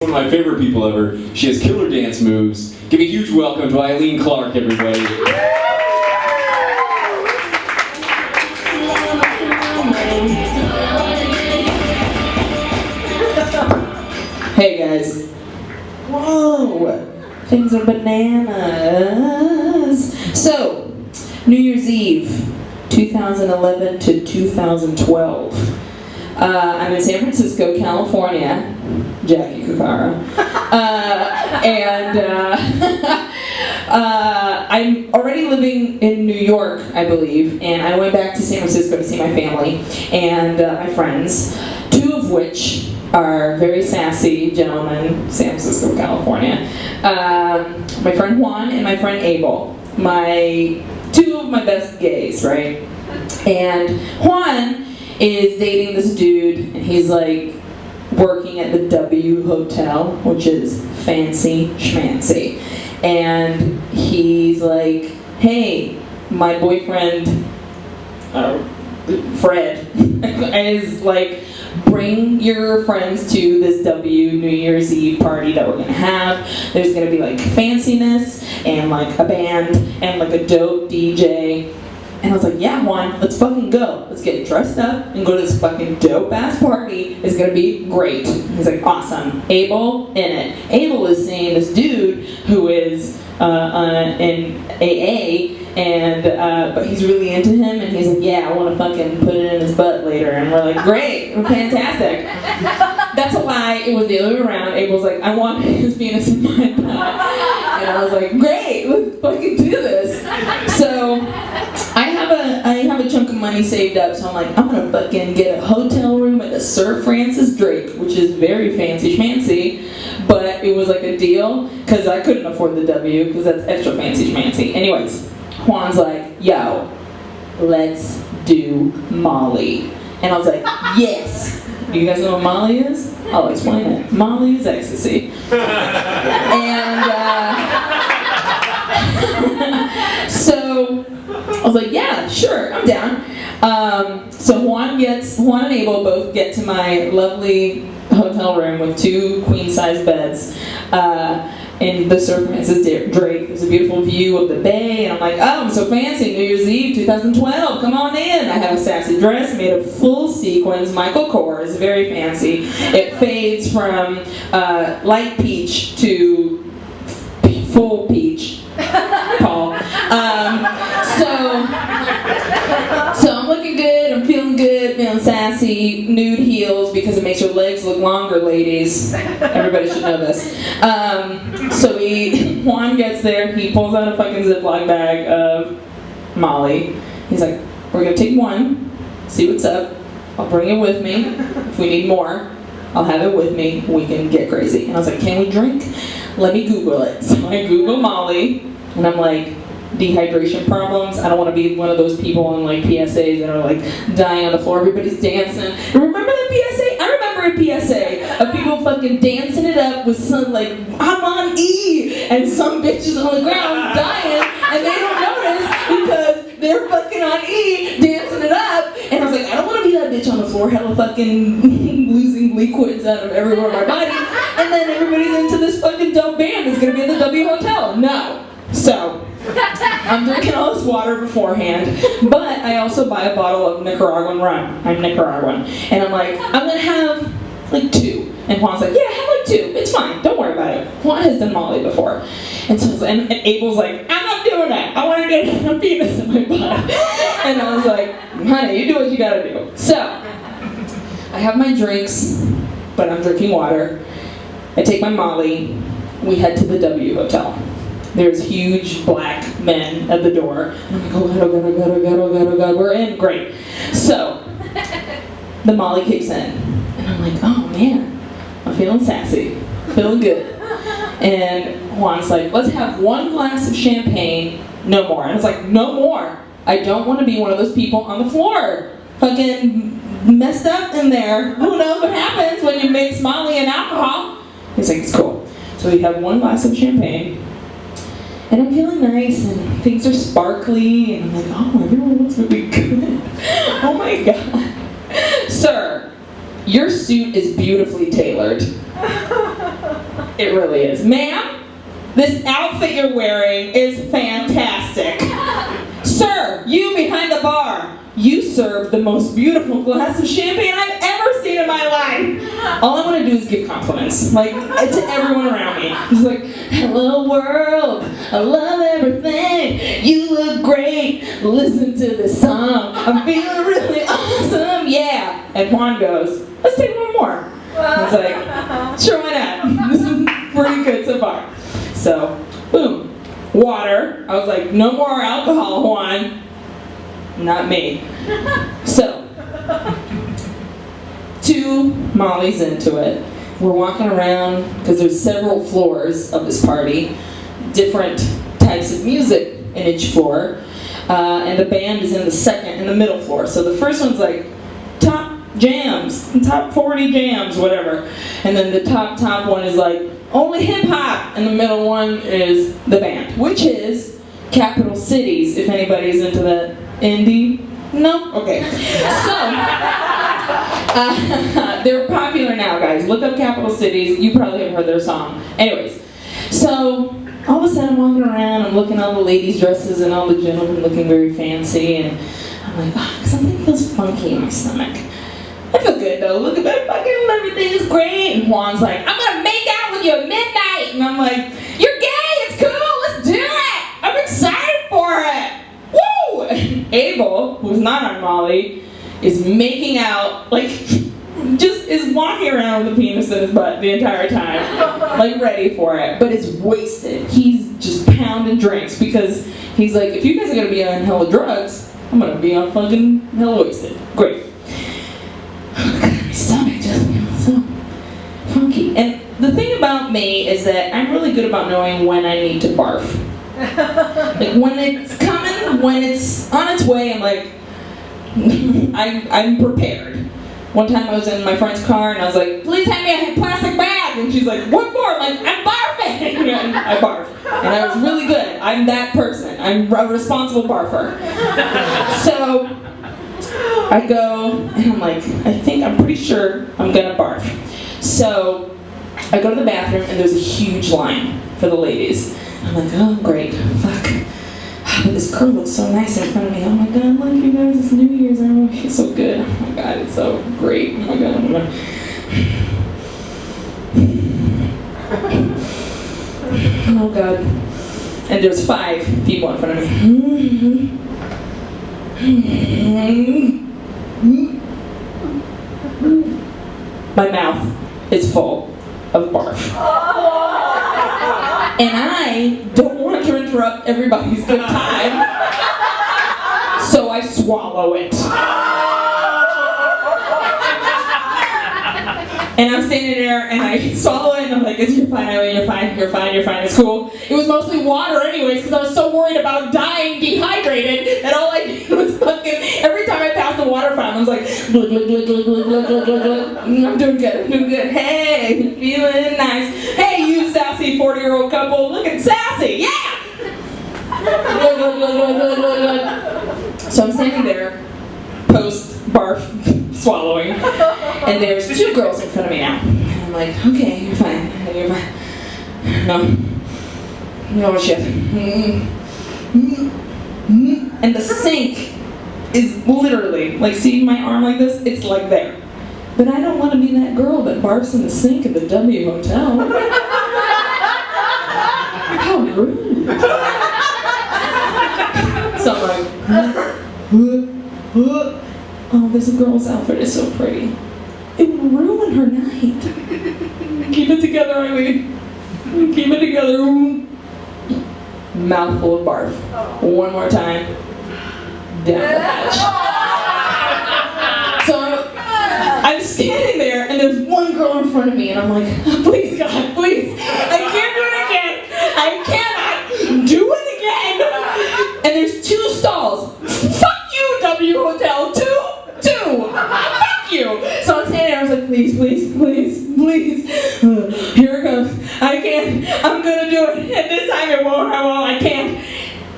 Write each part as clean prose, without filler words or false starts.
One of my favorite people ever. She has killer dance moves. Give a huge welcome to Aileen Clark, everybody. Hey guys. Whoa! Things are bananas. So, New Year's Eve, 2011 to 2012. I'm in San Francisco, California. Jackie Kukara. I'm already living in New York, I believe, and I went back to San Francisco to see my family and my friends, two of which are very sassy gentlemen, San Francisco, California. My friend Juan and my friend Abel. Two of my best gays, right? And Juan is dating this dude, and he's like working at the W Hotel, which is fancy schmancy. And he's like, hey, my boyfriend, Fred, is like, bring your friends to this W New Year's Eve party that we're gonna have. There's gonna be like fanciness and like a band and like a dope DJ. And I was like, yeah, Juan, let's fucking go. Let's get dressed up and go to this fucking dope-ass party. It's gonna be great. He's like, awesome. Abel, in it. Abel is seeing this dude who is in AA, and but he's really into him, and he's like, yeah, I want to fucking put it in his butt later. And we're like, great, fantastic. That's a lie. It was the other way around. Abel's like, I want his penis in my butt. And I was like, great, let's fucking do this. So I have a chunk of money saved up, so I'm like, I'm gonna fucking get a hotel room at the Sir Francis Drake, which is very fancy schmancy, but it was like a deal, because I couldn't afford the W, because that's extra fancy schmancy. Anyways, Juan's like, yo, let's do Molly. And I was like, yes! Do you guys know what Molly is? I'll explain it. Molly is ecstasy. And so I was like, yeah, sure, I'm down. So Juan and Abel both get to my lovely hotel room with two queen-size beds in the Sir Francis Drake. There's a beautiful view of the bay, and I'm like, oh, I'm so fancy, New Year's Eve 2012, come on in. I have a sassy dress made of full sequins, Michael Kors, very fancy. It fades from light peach to full peach, Paul. So I'm looking good, I'm feeling good, feeling sassy, nude heels because it makes your legs look longer, ladies. Everybody should know this. So Juan gets there, he pulls out a fucking Ziploc bag of Molly. He's like, we're gonna take one, see what's up, I'll bring it with me. If we need more, I'll have it with me, we can get crazy. And I was like, can we drink? Let me Google it. So I Google Molly, and I'm like, dehydration problems. I don't want to be one of those people on like PSAs that are like dying on the floor, everybody's dancing. Remember that PSA? I remember a PSA of people fucking dancing it up with some like, I'm on E, and some bitches on the ground dying, and they don't notice because they're fucking on E, dancing it up. And I was like, I don't want to be that bitch on the floor, hella fucking losing liquids out of everywhere in my body, and then everybody's into this fucking dope band that's gonna be at the W Hotel. No. So I'm drinking all this water beforehand, but I also buy a bottle of Nicaraguan rum. I'm Nicaraguan. And I'm like, I'm gonna have like 2. And Juan's like, yeah, have like 2. It's fine, don't worry about it. Juan has done Molly before. And so and Abel's like, I'm not doing that. I want to get a penis in my butt. And I was like, honey, you do what you gotta do. So I have my drinks, but I'm drinking water. I take my Molly. We head to the W Hotel. There's huge black men at the door. And I'm like, oh god, oh god, oh god, oh god, oh god, oh god, we're in, great. So, the Molly kicks in. And I'm like, oh man, I'm feeling sassy, feeling good. And Juan's like, let's have 1 glass of champagne, no more. And I was like, no more. I don't want to be one of those people on the floor. Fucking messed up in there. Who knows what happens when you mix Molly and alcohol? He's like, it's cool. So we have 1 glass of champagne. And I'm feeling nice, and things are sparkly, and I'm like, oh, everyone looks really good. Oh my god. Sir, your suit is beautifully tailored. It really is. Ma'am, this outfit you're wearing is fantastic. Sir, you behind the bar, you serve the most beautiful glass of champagne I've ever seen in my life. All I want to do is give compliments, like, to everyone around me. He's like, hello world, I love everything. You look great, listen to this song. I'm feeling really awesome, yeah. And Juan goes, let's take one more. I was like, sure, why not? This is pretty good so far. So, boom, water. I was like, no more alcohol, Juan. Not me. So, 2 Molly's into it. We're walking around, because there's several floors of this party, different types of music in each floor, and the band is in the middle floor. So the first one's like, top jams, top 40 jams, whatever. And then the top one is like, only hip hop, and the middle one is the band, which is Capital Cities, if anybody's into that. Indie? No? Okay. So, they're popular now, guys. Look up Capital Cities. You probably have heard their song. Anyways, so all of a sudden I'm walking around, I'm looking at all the ladies' dresses and all the gentlemen looking very fancy, and I'm like, something feels funky in my stomach. I feel good though. Look at that, fucking everything is great. And Juan's like, I'm gonna make out with you at midnight. And I'm like, you're gay, it's cool, let's do it. I'm excited for it. Woo! And Abel, who's not on Molly, is making out, like, just is walking around with a penis in his butt the entire time, like ready for it, but is wasted. He's just pounding drinks because he's like, if you guys are gonna be on hella drugs, I'm gonna be on fucking hella wasted. Great. My stomach just feels so funky. And the thing about me is that I'm really good about knowing when I need to barf. Like when it's coming, when it's on its way, I'm like, I'm prepared. One time I was in my friend's car and I was like, please hand me a plastic bag. And she's like, what for? I'm like, I'm barfing. And I barfed. And I was really good. I'm that person. I'm a responsible barfer. So I go and I'm like, I'm pretty sure I'm gonna barf. So I go to the bathroom and there's a huge line for the ladies. I'm like, oh great, fuck. But this girl looks so nice in front of me. Oh my god, look you guys, it's New Year's, I feel so good. Oh my god, it's so great. Oh my god, oh my god. Oh god. And there's 5 people in front of me. My mouth is full of barf. And I don't want to interrupt everybody's good time, so I swallow it. And I'm standing there and I swallow it and I'm like, you're fine, Aileen, you're fine, it's cool. It was mostly water anyways because I was so worried about dying dehydrated that all I did was fucking, every time I passed the water fountain I was like, glug, glug, glug, glug, glug, glug, glug, glug, glug. I'm doing good. Hey, feeling nice. Hey, you sassy 40-year-old couple, looking sassy, yeah! Glug, glug, glug, glug, glug, glug, glug. So I'm standing there, post-barf swallowing, and there's 2 girls in front of me now. And I'm like, okay, you're fine. No shit. And the sink is literally, like, see my arm like this? It's like there. But I don't want to be that girl that barfs in the sink at the W Hotel. How rude. So I'm like, oh, this girl's outfit is so pretty. It would ruin her night. Keep it together, Aileen. Keep it together. Mouthful of barf. One more time. Down the hatch. So I'm standing there, and there's one girl in front of me, and I'm like, please, God, please. I can't do it again. I cannot do it again. And there's 2 stalls. Fuck you, W Hotel. 2. Fuck you. So I'm standing there, I was like, please. Here it goes. I can't. I'm gonna do it. And this time it won't. I can't.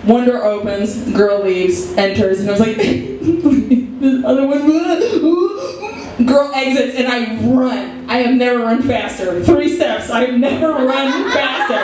One door opens, girl leaves, enters, and I was like, the other one, girl exits, and I run. I have never run faster. 3 steps, I have never run faster.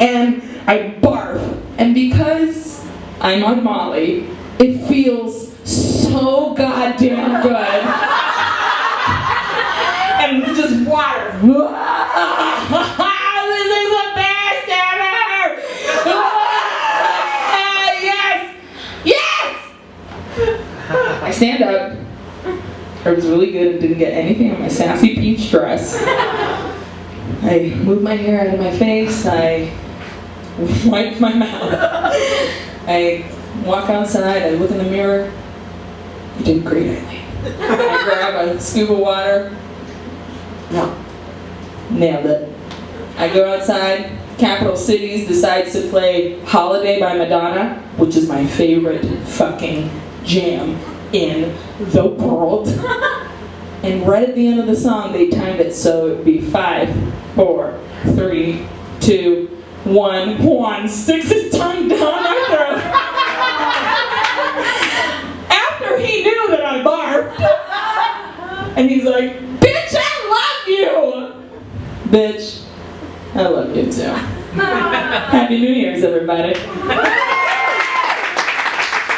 And I barf. And because I'm on Molly, it feels so goddamn good. And just water. This is the best ever! Yes! Yes! I stand up. It was really good and didn't get anything on my sassy peach dress. I move my hair out of my face. I wipe my mouth. I walk outside. I look in the mirror. You did great, Aileen. I grab a scoop of water. No. Nailed it. I go outside. Capital Cities decides to play Holiday by Madonna, which is my favorite fucking jam in the world. And right at the end of the song, they timed it so it would be 5, 4, 3, 2, 1. Juan sticks his tongue down my throat. After he knew that I barfed. And he's like, bitch, I love you! Bitch, I love you too. Happy New Year's, everybody.